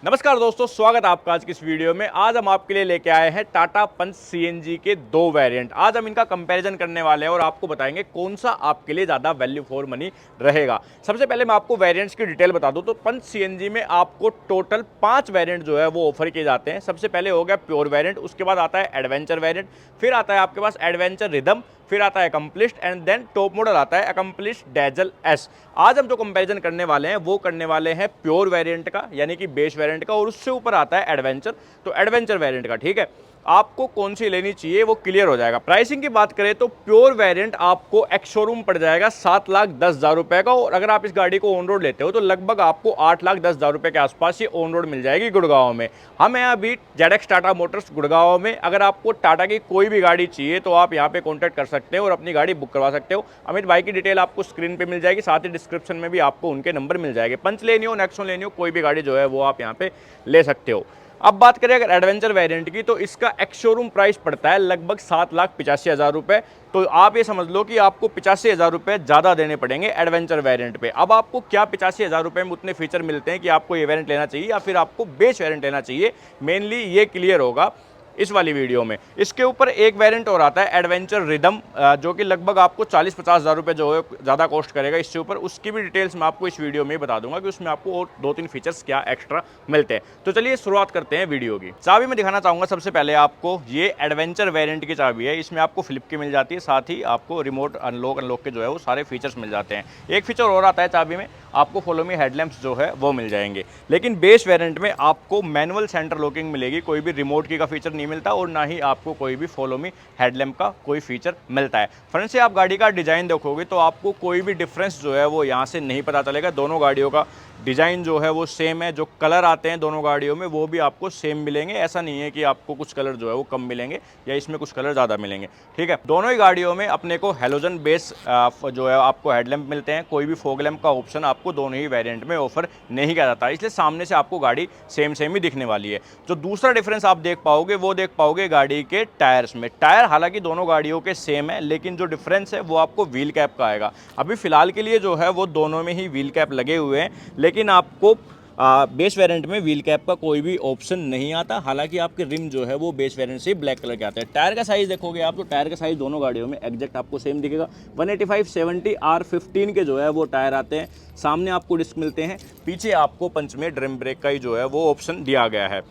नमस्कार दोस्तों, स्वागत है आपका आज की इस वीडियो में। आज हम आपके लिए लेके आए हैं टाटा पंच सीएनजी के दो वेरिएंट। आज हम इनका कंपैरिजन करने वाले हैं और आपको बताएंगे कौन सा आपके लिए ज़्यादा वैल्यू फॉर मनी रहेगा। सबसे पहले मैं आपको वेरिएंट्स की डिटेल बता दूं तो पंच सीएनजी में आपको टोटल 5 वेरिएंट जो है वो ऑफर किए जाते हैं। सबसे पहले हो गया प्योर वेरिएंट, उसके बाद आता है एडवेंचर वेरिएंट, फिर आता है आपके पास एडवेंचर रिदम, फिर आता है accomplished and then top model आता है अकम्पलिश्ड डेजल एस। आज हम जो कंपैरिजन करने वाले हैं वो करने वाले हैं प्योर वेरिएंट का, यानी कि बेस वेरिएंट का, और उससे ऊपर आता है एडवेंचर, तो एडवेंचर वेरिएंट का। ठीक है, आपको कौन सी लेनी चाहिए वो क्लियर हो जाएगा। प्राइसिंग की बात करें तो प्योर वेरिएंट आपको एक्स शोरूम पड़ जाएगा 7,10,000 रुपए का, और अगर आप इस गाड़ी को ऑन रोड लेते हो तो लगभग आपको 8,10,000 रुपए के आसपास ये ऑन रोड मिल जाएगी गुड़गांव में। हम हैं अभी जेडएक्स टाटा मोटर्स गुड़गांव में। अगर आपको टाटा की कोई भी गाड़ी चाहिए तो आप यहाँ पे कॉन्टैक्ट कर सकते हो और अपनी गाड़ी बुक करवा सकते हो। अमित भाई की डिटेल आपको स्क्रीन पे मिल जाएगी, साथ ही डिस्क्रिप्शन में भी आपको उनके नंबर मिल जाएंगे। पंच लेनी हो, नेक्सॉन लेनी हो, कोई भी गाड़ी जो है वो आप यहाँ पे ले सकते हो। अब बात करें अगर एडवेंचर वेरिएंट की, तो इसका एक्स शोरूम प्राइस पड़ता है लगभग 7,85,000 रुपए। तो आप ये समझ लो कि आपको 85,000 रुपए ज़्यादा देने पड़ेंगे एडवेंचर वेरिएंट पे। अब आपको क्या 85,000 रुपए में उतने फीचर मिलते हैं कि आपको ये वेरिएंट लेना चाहिए या फिर आपको बेस वेरिएंट लेना चाहिए, मेनली ये क्लियर होगा इस वाली वीडियो में। इसके ऊपर एक वेरिएंट और आता है एडवेंचर रिदम, जो कि लगभग आपको 40-50,000 रुपए जो है ज़्यादा कॉस्ट करेगा इससे ऊपर। उसकी भी डिटेल्स मैं आपको इस वीडियो में बता दूंगा कि उसमें आपको और 2-3 फीचर्स क्या एक्स्ट्रा मिलते हैं। तो चलिए शुरुआत करते हैं वीडियो की। चाबी में दिखाना चाहूंगा सबसे पहले आपको, ये एडवेंचर वेरिएंट की चाबी है। इसमें आपको फ्लिप की मिल जाती है, साथ ही आपको रिमोट अनलॉक के जो है वो सारे फीचर्स मिल जाते हैं। एक फीचर और आता है चाबी में, आपको फॉलो मी हेडलैम्प्स जो है वो मिल जाएंगे। लेकिन बेस वेरिएंट में आपको मैनुअल सेंटर लॉकिंग मिलेगी, कोई भी रिमोट की का फीचर नहीं मिलता और ना ही आपको कोई भी फॉलो मी हेडलैम्प का कोई फीचर मिलता है। फ्रंट से आप गाड़ी का डिजाइन देखोगे तो आपको कोई भी डिफरेंस जो है वो यहाँ से नहीं पता चलेगा। दोनों गाड़ियों का डिजाइन जो है वो सेम है, जो कलर आते हैं दोनों गाड़ियों में वो भी आपको सेम मिलेंगे। ऐसा नहीं है कि आपको कुछ कलर जो है वो कम मिलेंगे या इसमें कुछ कलर ज़्यादा मिलेंगे। ठीक है, दोनों ही गाड़ियों में अपने को हेलोजन बेस जो है आपको हेडलैम्प मिलते हैं। कोई भी फॉग लैम्प का ऑप्शन आपको दोनों ही वेरिएंट में ऑफर नहीं किया जाता, इसलिए सामने से आपको गाड़ी सेम ही दिखने वाली है। जो दूसरा डिफरेंस आप देख पाओगे वो देख पाओगे गाड़ी के टायर्स में। टायर हालांकि दोनों गाड़ियों के सेम है, लेकिन जो डिफरेंस है वो आपको व्हील कैप का आएगा। अभी फिलहाल के लिए जो है वो दोनों में ही व्हील कैप लगे हुए हैं, लेकिन आपको बेस वेरिएंट में व्हील कैप का कोई भी ऑप्शन नहीं आता। हालांकि आपके रिम जो है वो बेस वेरिएंट से ब्लैक कलर के आते हैं। टायर का साइज़ देखोगे आप तो टायर का साइज़ दोनों गाड़ियों में एग्जैक्ट आपको सेम दिखेगा। 185/70 R15 के जो है वो टायर आते हैं। सामने आपको डिस्क मिलते हैं, पीछे आपको पंच में ड्रम ब्रेक का ही जो है वो ऑप्शन दिया गया है।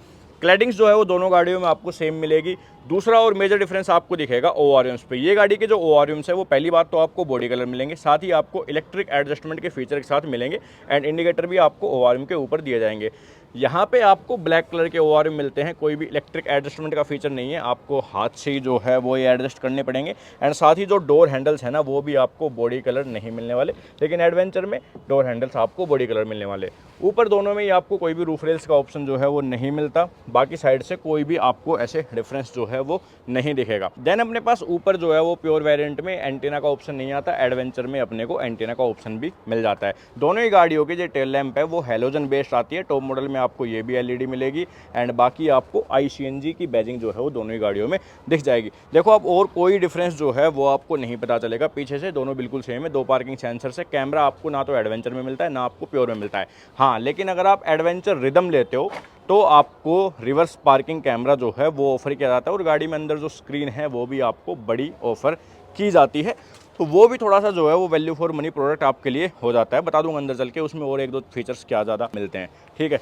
क्लैडिंग्स जो है वो दोनों गाड़ियों में आपको सेम मिलेगी। दूसरा और मेजर डिफरेंस आपको दिखेगा ओआरएम्स पे। ये गाड़ी के जो ओआरएम्स है वो पहली बात तो आपको बॉडी कलर मिलेंगे, साथ ही आपको इलेक्ट्रिक एडजस्टमेंट के फीचर के साथ मिलेंगे एंड इंडिकेटर भी आपको ओआरएम के ऊपर दिए जाएंगे। यहाँ पे आपको ब्लैक कलर के ओआरएम मिलते हैं, कोई भी इलेक्ट्रिक एडजस्टमेंट का फीचर नहीं है, आपको हाथ से ही जो है वो ये एडजस्ट करने पड़ेंगे। एंड साथ ही जो डोर हैंडल्स है ना वो भी आपको बॉडी कलर नहीं मिलने वाले, लेकिन एडवेंचर में डोर हैंडल्स आपको बॉडी कलर मिलने वाले। ऊपर दोनों में ही आपको कोई भी रूफ रेल्स का ऑप्शन जो है वो नहीं मिलता, बाकी साइड से कोई भी आपको ऐसे डिफरेंस जो है वो नहीं दिखेगा। देन अपने पास ऊपर जो है वो प्योर वेरिएंट में एंटीना का ऑप्शन नहीं आता, एडवेंचर में अपने को एंटीना का ऑप्शन भी मिल जाता है। दोनों ही गाड़ियों की जो टेल लैंप है वो हेलोजन बेस्ड आती है। टॉप मॉडल में आपको ये भी एलईडी मिलेगी एंड बाकी आपको आईसीएनजी की बैजिंग जो है वो दोनों ही गाड़ियों में दिख जाएगी। देखो अब और कोई डिफरेंस जो है वो आपको नहीं पता चलेगा। पीछे से दोनों बिल्कुल सेम है, 2 पार्किंग सेंसर से। कैमरा आपको ना तो एडवेंचर में मिलता है ना आपको प्योर में मिलता है। हाँ, लेकिन अगर आप एडवेंचर रिदम लेते हो तो आपको रिवर्स पार्किंग कैमरा जो है वो ऑफर किया जाता है और गाड़ी में अंदर जो स्क्रीन है वो भी आपको बड़ी ऑफर की जाती है। तो वो भी थोड़ा सा जो है वो वैल्यू फॉर मनी प्रोडक्ट आपके लिए हो जाता है। बता दूंगा अंदर चल के उसमें और 1-2 फीचर्स क्या ज़्यादा मिलते हैं। ठीक है,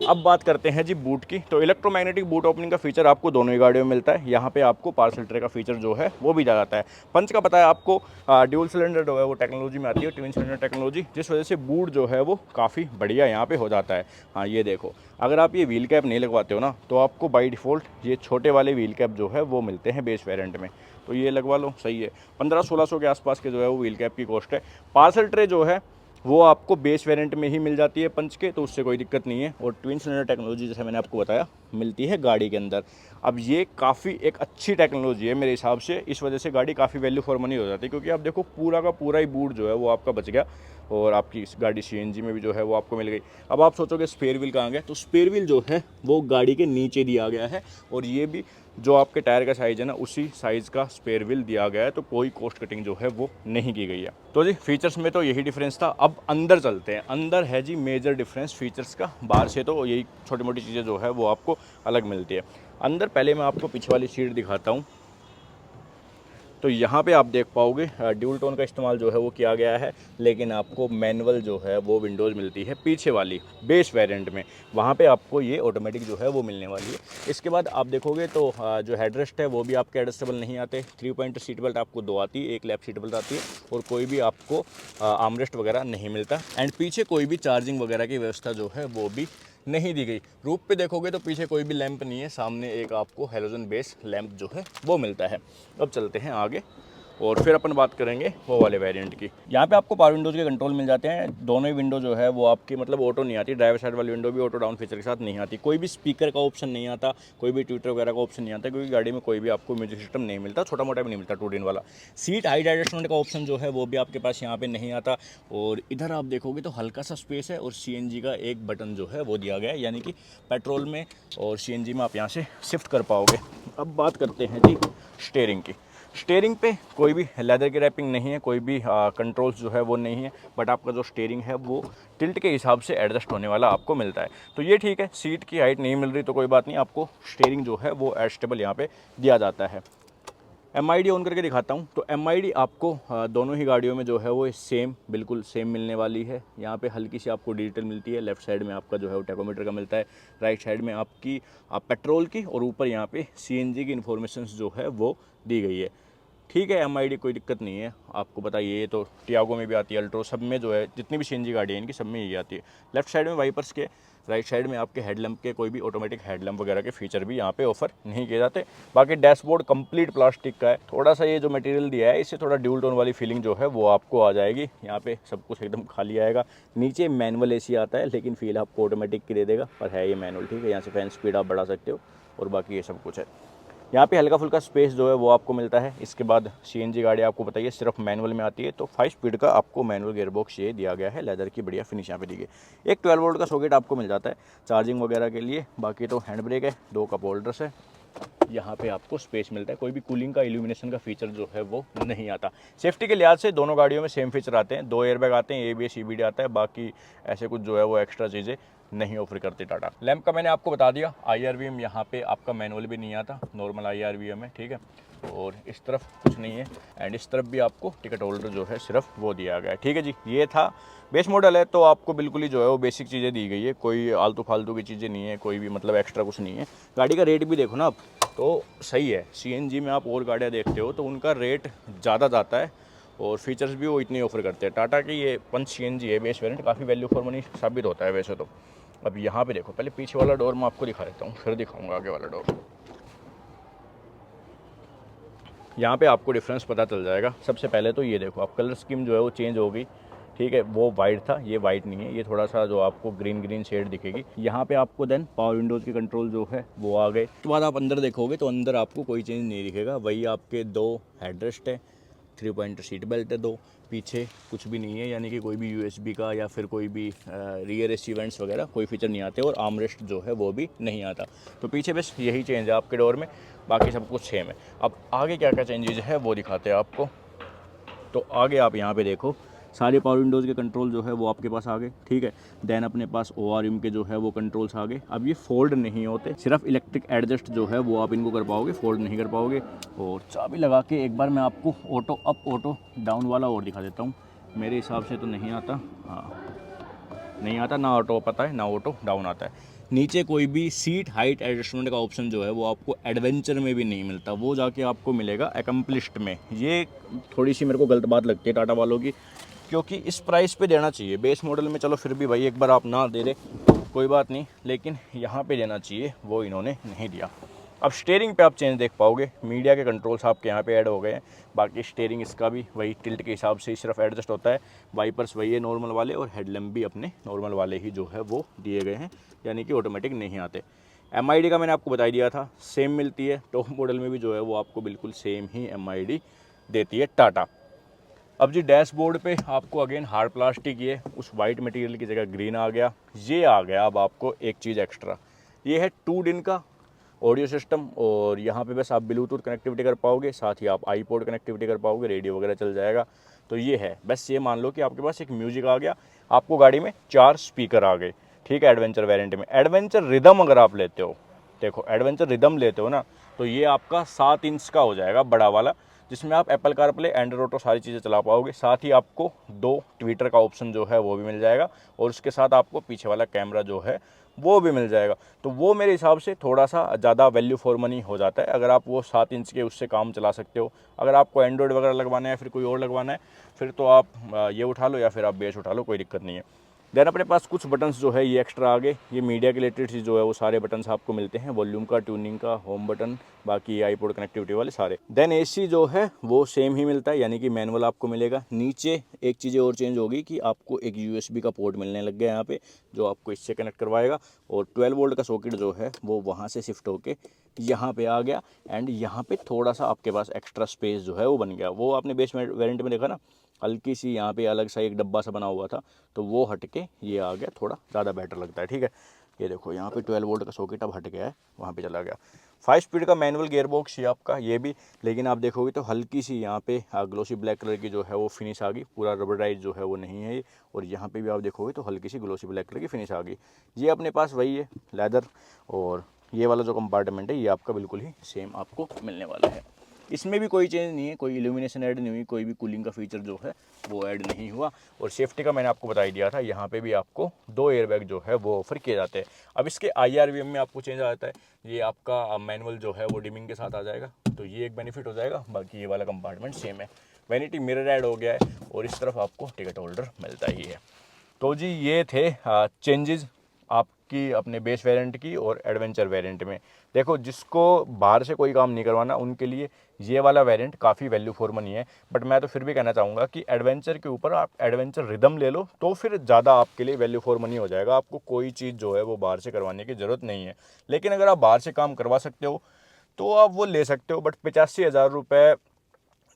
अब बात करते हैं जी बूट की। तो इलेक्ट्रोमैग्नेटिक बूट ओपनिंग का फीचर आपको दोनों ही गाड़ियों में मिलता है। यहाँ पे आपको पार्सल ट्रे का फीचर जो है वो भी जा जाता है। पंच का पता है आपको ड्यूल सिलेंडर जो है वो टेक्नोलॉजी में आती है, ट्विन सिलेंडर टेक्नोलॉजी, जिस वजह से बूट जो है वो काफ़ी बढ़िया यहाँ पे हो जाता है। हाँ, ये देखो, अगर आप ये व्हील कैप नहीं लगवाते हो ना तो आपको बाई डिफ़ॉल्ट ये छोटे वाले व्हील कैप जो है वो मिलते हैं बेस वेरिएंट में, तो ये लगवा लो, सही है। 1500-1600 के आसपास के जो है वो व्हील कैप की कॉस्ट है। पार्सल ट्रे जो है वो आपको बेस वेरिएंट में ही मिल जाती है पंच के, तो उससे कोई दिक्कत नहीं है। और ट्विन सिलेंडर टेक्नोलॉजी जैसे मैंने आपको बताया मिलती है गाड़ी के अंदर। अब ये काफ़ी एक अच्छी टेक्नोलॉजी है मेरे हिसाब से, इस वजह से गाड़ी काफ़ी वैल्यू फॉर मनी हो जाती है। क्योंकि आप देखो पूरा का पूरा ही बूट जो है वो आपका बच गया और आपकी इस गाड़ी CNG में भी जो है वो आपको मिल गई। अब आप सोचोगे स्पेयर व्हील कहाँ गया, तो स्पेयर व्हील जो है वो गाड़ी के नीचे दिया गया है, और ये भी जो आपके टायर का साइज़ है ना उसी साइज़ का स्पेयर व्हील दिया गया है, तो कोई कॉस्ट कटिंग जो है वो नहीं की गई है। तो जी फीचर्स में तो यही डिफरेंस था। अब अंदर चलते हैं, अंदर है जी मेजर डिफरेंस फीचर्स का। बाहर से तो यही छोटी मोटी चीज़ें जो है वो आपको अलग मिलती है। अंदर पहले मैं आपको पीछे वाली सीट दिखाता हूँ। तो यहाँ पे आप देख पाओगे ड्यूल टोन का इस्तेमाल जो है वो किया गया है, लेकिन आपको मैनुअल जो है वो विंडोज़ मिलती है पीछे वाली बेस वेरिएंट में। वहाँ पे आपको ये ऑटोमेटिक जो है वो मिलने वाली है। इसके बाद आप देखोगे तो जो हेडरेस्ट है वो भी आपके एडजस्टेबल नहीं आते। 3 पॉइंट सीट बेल्ट आपको 2 आती है, एक लैप सीट बेल्ट आती है, और कोई भी आपको आर्मरेस्ट वगैरह नहीं मिलता। एंड पीछे कोई भी चार्जिंग वगैरह की व्यवस्था जो है वो भी नहीं दी गई। रूफ पे देखोगे तो पीछे कोई भी लैंप नहीं है, सामने एक आपको हेलोजन बेस लैंप जो है वो मिलता है। अब चलते हैं आगे और फिर अपन बात करेंगे वो वाले वेरिएंट की। यहाँ पे आपको पावर विंडोज़ के कंट्रोल मिल जाते हैं। दोनों ही विंडो जो है वो आपकी मतलब ऑटो नहीं आती। ड्राइवर साइड वाली विंडो भी ऑटो डाउन फीचर के साथ नहीं आती। कोई भी स्पीकर का ऑप्शन नहीं आता, कोई भी ट्विटर वगैरह का ऑप्शन नहीं आता, क्योंकि गाड़ी में कोई भी आपको म्यूजिक सिस्टम नहीं मिलता, छोटा मोटा भी नहीं मिलता 2 दिन वाला। सीट हाइट एडजस्टमेंट का ऑप्शन जो है वो भी आपके पास यहाँ पे नहीं आता। और इधर आप देखोगे तो हल्का सा स्पेस है, और CNG का एक बटन जो है वो दिया गया है, यानी कि पेट्रोल में और CNG में आप यहाँ से शिफ्ट कर पाओगे। अब बात करते हैं जी स्टीयरिंग की। स्टीयरिंग पे कोई भी लेदर की रैपिंग नहीं है, कोई भी कंट्रोल्स जो है वो नहीं है, बट आपका जो स्टीयरिंग है वो टिल्ट के हिसाब से एडजस्ट होने वाला आपको मिलता है। तो ये ठीक है, सीट की हाइट नहीं मिल रही तो कोई बात नहीं, आपको स्टीयरिंग जो है वो एडजस्टेबल यहाँ पे दिया जाता है। MID ऑन करके दिखाता हूँ। तो MID आपको दोनों ही गाड़ियों में जो है वो सेम, बिल्कुल सेम मिलने वाली है। यहाँ पे हल्की सी आपको डिटेल मिलती है। लेफ्ट साइड में आपका जो है वो टैकोमीटर का मिलता है, राइट साइड में आपकी पेट्रोल की, और ऊपर यहाँ पे CNG की इन्फॉर्मेशन जो है वो दी गई है। ठीक है, MID कोई दिक्कत नहीं है। आपको बताइए ये तो टियागो में भी आती है, अल्ट्रो, सब में जो है जितनी भी CNG गाड़ी है इनकी सब में यही आती है। लेफ्ट साइड में वाइपर्स के, राइट साइड में आपके हेडलैम्प के, कोई भी ऑटोमेटिक हेडलैम्प वगैरह के फीचर भी यहाँ पे ऑफर नहीं किए जाते। बाकी डैशबोर्ड कंप्लीट प्लास्टिक का है। थोड़ा सा ये जो मटेरियल दिया है इससे थोड़ा ड्यूल टोन वाली फीलिंग जो है वो आपको आ जाएगी। यहाँ पे सब कुछ एकदम खाली आएगा। नीचे मैनुअल AC आता है, लेकिन फील आपको ऑटोमेटिक की दे देगा, पर है ये मैनुअल। ठीक है, यहाँ से फैन स्पीड आप बढ़ा सकते हो, और बाकी ये सब कुछ है। यहाँ पे हल्का फुल्का स्पेस जो है वो आपको मिलता है। इसके बाद CNG गाड़ी आपको बताइए सिर्फ मैनुअल में आती है, तो 5 स्पीड का आपको मैनुअल गियरबॉक्स ये दिया गया है। लेदर की बढ़िया फिनिश यहाँ पे दी गई। एक 12 वोल्ट का सॉकेट आपको मिल जाता है चार्जिंग वगैरह के लिए। बाकी तो हैंड ब्रेक है, 2 कप होल्डर्स है। यहाँ पे आपको स्पेस मिलता है। कोई भी कूलिंग का, इल्यूमिनेशन का फीचर जो है वो नहीं आता। सेफ्टी के लिहाज से दोनों गाड़ियों में सेम फीचर आते हैं। 2 एयरबैग आते हैं, ABS EBD आता है। बाकी ऐसे कुछ जो है वो एक्स्ट्रा चीज़ें नहीं ऑफर करती टाटा। लैंप का मैंने आपको बता दिया। IRVM यहाँ पे आपका मैनुअल भी नहीं आता, नॉर्मल IRVM है। ठीक है, और इस तरफ कुछ नहीं है, एंड इस तरफ भी आपको टिकट होल्डर जो है सिर्फ वो दिया गया है। ठीक है जी, ये था बेस मॉडल है, तो आपको बिल्कुल ही जो है वो बेसिक चीज़ें दी गई है। कोई आलतू फालतू की चीज़ें नहीं है, कोई भी मतलब एक्स्ट्रा कुछ नहीं है। गाड़ी का रेट भी देखो ना आप, तो सही है। CNG में आप और गाड़ियाँ देखते हो तो उनका रेट ज़्यादा जाता है, और फीचर्स भी वो इतने ऑफर करते हैं। टाटा की ये पंच CNG है बेस वेरिएंट, काफ़ी वैल्यू फॉर मनी साबित होता है वैसे तो। अब यहाँ पे देखो, पहले पीछे वाला डोर मैं आपको दिखा देता हूँ, फिर दिखाऊंगा आगे वाला डोर। यहाँ पे आपको डिफरेंस पता चल जाएगा। सबसे पहले तो ये देखो, आप कलर स्कीम जो है वो चेंज हो गई। ठीक है, वो वाइट था, ये वाइट नहीं है, ये थोड़ा सा जो आपको ग्रीन शेड दिखेगी। यहाँ पे आपको देन पावर विंडोज़ के कंट्रोल जो है वो आ गए। उसके बाद आप अंदर देखोगे तो अंदर आपको कोई चेंज नहीं दिखेगा, वही आपके 2 हेडरेस्ट है, 3 पॉइंट सीट बेल्ट है 2, पीछे कुछ भी नहीं है, यानी कि कोई भी USB का या फिर कोई भी रियर एसी वेंट्स वगैरह कोई फीचर नहीं आते, और आर्मरेस्ट जो है वो भी नहीं आता। तो पीछे बस यही चेंज है आपके डोर में, बाकी सब कुछ सेम है। अब आगे क्या क्या चेंजेज है वो दिखाते हैं आपको। तो आगे आप यहाँ पे देखो, सारे पावर विंडोज़ के कंट्रोल जो है वो आपके पास आ गए। ठीक है, देन अपने पास ORM के जो है वो कंट्रोल्स आ गए। अब ये फोल्ड नहीं होते, सिर्फ इलेक्ट्रिक एडजस्ट जो है वो आप इनको कर पाओगे, फोल्ड नहीं कर पाओगे। और चाबी लगा के एक बार मैं आपको ऑटो अप ऑटो डाउन वाला और दिखा देता हूँ। मेरे हिसाब से तो नहीं आता, हाँ नहीं आता, ना ऑटो अप आता है ना ऑटो डाउन आता है। नीचे कोई भी सीट हाइट एडजस्टमेंट का ऑप्शन जो है वो आपको एडवेंचर में भी नहीं मिलता, वो जाके आपको मिलेगा एकम्प्लिश्ड में। ये थोड़ी सी मेरे को गलत बात लगती है टाटा वालों की, क्योंकि इस प्राइस पे देना चाहिए। बेस मॉडल में चलो फिर भी भाई एक बार आप ना दे दे कोई बात नहीं, लेकिन यहाँ पे देना चाहिए, वो इन्होंने नहीं दिया। अब स्टीयरिंग पे आप चेंज देख पाओगे, मीडिया के कंट्रोल्स आपके यहाँ पे ऐड हो गए हैं। बाकी स्टीयरिंग इसका भी वही टिल्ट के हिसाब से ही सिर्फ एडजस्ट होता है। वाइपर्स वही है नॉर्मल वाले, और हेडलैम्प भी अपने नॉर्मल वाले ही जो है वो दिए गए हैं, यानी कि ऑटोमेटिक नहीं आते। MID का मैंने आपको बता दिया था, सेम मिलती है। टॉप मॉडल में भी जो है वो आपको बिल्कुल सेम ही MID देती है टाटा। अब जी डैशबोर्ड पे आपको अगेन हार्ड प्लास्टिक, ये उस वाइट मटेरियल की जगह ग्रीन आ गया। ये आ गया अब आपको एक चीज़ एक्स्ट्रा, ये है 2 दिन का ऑडियो सिस्टम, और यहाँ पे बस आप ब्लूटूथ कनेक्टिविटी कर पाओगे, साथ ही आप आईपॉड कनेक्टिविटी कर पाओगे, रेडियो वगैरह चल जाएगा। तो ये है, बस ये मान लो कि आपके पास एक म्यूजिक आ गया, आपको गाड़ी में 4 स्पीकर आ गए, ठीक है। एडवेंचर वेरिएंट में एडवेंचर रिदम अगर आप लेते हो, देखो एडवेंचर रिदम लेते हो ना, तो ये आपका 7 इंच का हो जाएगा बड़ा वाला, जिसमें आप एप्पल कारप्ले, एंड्रॉइड ऑटो सारी चीज़ें चला पाओगे। साथ ही आपको 2 ट्विटर का ऑप्शन जो है वो भी मिल जाएगा, और उसके साथ आपको पीछे वाला कैमरा जो है वो भी मिल जाएगा। तो वो मेरे हिसाब से थोड़ा सा ज़्यादा वैल्यू फॉर मनी हो जाता है, अगर आप वो 7 इंच के उससे काम चला सकते हो। अगर आपको एंड्रॉइड वगैरह लगवाना है या फिर कोई और लगवाना है, फिर तो आप ये उठा लो या फिर आप बेस उठा लो, कोई दिक्कत नहीं है। देन अपने पास कुछ बटन्स जो है ये एक्स्ट्रा आ गए, ये मीडिया के रिलेटेड चीज़ जो है वो सारे बटन्स आपको मिलते हैं, वॉल्यूम का, ट्यूनिंग का, होम बटन, बाकी आईपॉड कनेक्टिविटी वाले सारे। देन एसी जो है वो सेम ही मिलता है, यानी कि मैनुअल आपको मिलेगा। नीचे एक चीज़ें और चेंज होगी कि आपको एक यूएसबी का पोर्ट मिलने लग गया यहाँ पे, जो आपको इससे कनेक्ट करवाएगा, और 12 वोल्ट का सॉकेट जो है वो वहाँ से शिफ्ट होके यहाँ पे आ गया। एंड यहाँ पे थोड़ा सा आपके पास एक्स्ट्रा स्पेस जो है वो बन गया, वो आपने बेस वेरिएंट में देखा ना, हल्की सी यहाँ पे अलग सा एक डब्बा सा बना हुआ था, तो वो हट के ये आ गया, थोड़ा ज़्यादा बेटर लगता है, ठीक है। ये देखो यहाँ पे 12 वोल्ट का सॉकेट अब हट गया है, वहाँ पे चला गया। 5 स्पीड का मैनुअल गियर बॉक्स ये आपका, ये भी, लेकिन आप देखोगे तो हल्की सी यहाँ पे ग्लोसी ब्लैक कलर की जो है वो फिनिश आ गई, पूरा रबराइज जो है वो नहीं है ये। और यहाँ पे भी आप देखोगे तो हल्की सी ग्लोसी ब्लैक कलर की फिनिश आ गई। ये अपने पास वही है लेदर, और ये वाला जो कंपार्टमेंट है ये आपका बिल्कुल ही सेम आपको मिलने वाला है। इसमें भी कोई चेंज नहीं है, कोई इल्यूमिनेशन ऐड नहीं हुई, कोई भी कूलिंग का फीचर जो है वो ऐड नहीं हुआ। और सेफ्टी का मैंने आपको बता ही दिया था, यहाँ पे भी आपको 2 एयरबैग जो है वो ऑफर किए जाते हैं। अब इसके IRVM में आपको चेंज आ जाता है, ये आपका मैनुअल जो है वो डिमिंग के साथ आ जाएगा, तो ये एक बेनिफिट हो जाएगा। बाकी ये वाला कंपार्टमेंट सेम है। वैनिटी मिरर ऐड हो गया है, और इस तरफ आपको टिकट होल्डर मिलता ही है। तो जी ये थे चेंजेस आपकी अपने बेस वेरिएंट की और एडवेंचर वेरिएंट में। देखो जिसको बाहर से कोई काम नहीं करवाना, उनके लिए ये वाला वेरिएंट काफ़ी वैल्यू फॉर मनी है। बट मैं तो फिर भी कहना चाहूँगा कि एडवेंचर के ऊपर आप एडवेंचर रिदम ले लो, तो फिर ज़्यादा आपके लिए वैल्यू फॉर मनी हो जाएगा। आपको कोई चीज़ जो है वो बाहर से करवाने की ज़रूरत नहीं है। लेकिन अगर आप बाहर से काम करवा सकते हो तो आप वो ले सकते हो, बट 85,000 रुपये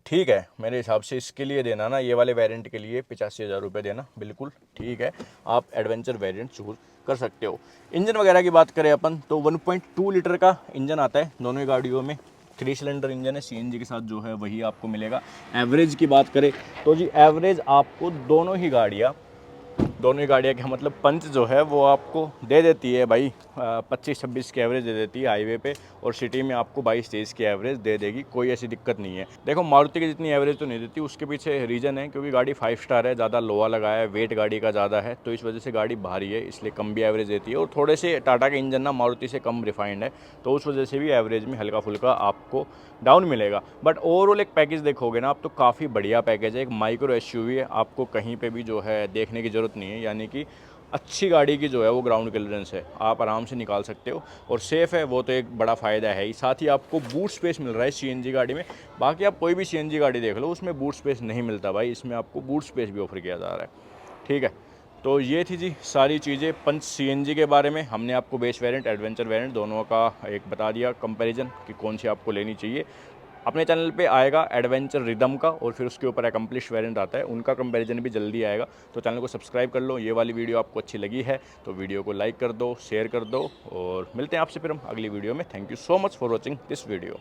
ठीक है मेरे हिसाब से इसके लिए देना ना, ये वाले वेरिएंट के लिए 85,000 रुपये देना बिल्कुल ठीक है। आप एडवेंचर वेरिएंट चूज कर सकते हो। इंजन वगैरह की बात करें अपन तो 1.2 लीटर का इंजन आता है दोनों ही गाड़ियों में। 3 सिलेंडर इंजन है, CNG के साथ जो है वही आपको मिलेगा। एवरेज की बात करें तो जी एवरेज आपको दोनों ही गाड़ियाँ क्या मतलब पंच जो है वो आपको दे देती है भाई 25-26 की एवरेज दे देती है हाईवे पे, और सिटी में आपको 22-23 की एवरेज दे देगी, कोई ऐसी दिक्कत नहीं है। देखो मारुति की जितनी एवरेज तो नहीं देती, उसके पीछे रीज़न है क्योंकि गाड़ी 5 स्टार है, ज़्यादा लोहा लगाया है, वेट गाड़ी का ज़्यादा है, तो इस वजह से गाड़ी भारी है, इसलिए कम भी एवरेज देती है। और थोड़े से टाटा के इंजन ना मारुति से कम रिफाइंड है, तो उस वजह से भी एवरेज में हल्का फुल्का आपको डाउन मिलेगा। बट ओवरऑल एक पैकेज देखोगे ना आप तो काफ़ी बढ़िया पैकेज है। एक माइक्रो SUV है, आपको कहीं पे भी जो है देखने की ज़रूरत नहीं है, यानी कि अच्छी गाड़ी की जो है वो ग्राउंड क्लियरेंस है, आप आराम से निकाल सकते हो, और सेफ़ है, वो तो एक बड़ा फ़ायदा है ही। साथ ही आपको बूट स्पेस मिल रहा है CNG गाड़ी में। बाकी आप कोई भी CNG गाड़ी देख लो उसमें बूट स्पेस नहीं मिलता भाई, इसमें आपको बूट स्पेस भी ऑफर किया जा रहा है, ठीक है। तो ये थी जी सारी चीज़ें पंच CNG के बारे में। हमने आपको बेस वेरिएंट, एडवेंचर वेरिएंट दोनों का एक बता दिया कंपैरिजन कि कौन सी आपको लेनी चाहिए। अपने चैनल पे आएगा एडवेंचर रिदम का, और फिर उसके ऊपर एकम्प्लिश वेरिएंट आता है, उनका कंपैरिजन भी जल्दी आएगा। तो चैनल को सब्सक्राइब कर लो। ये वाली वीडियो आपको अच्छी लगी है तो वीडियो को लाइक कर दो, शेयर कर दो, और मिलते हैं आपसे फिर हम अगली वीडियो में। Thank you so much for watching this video.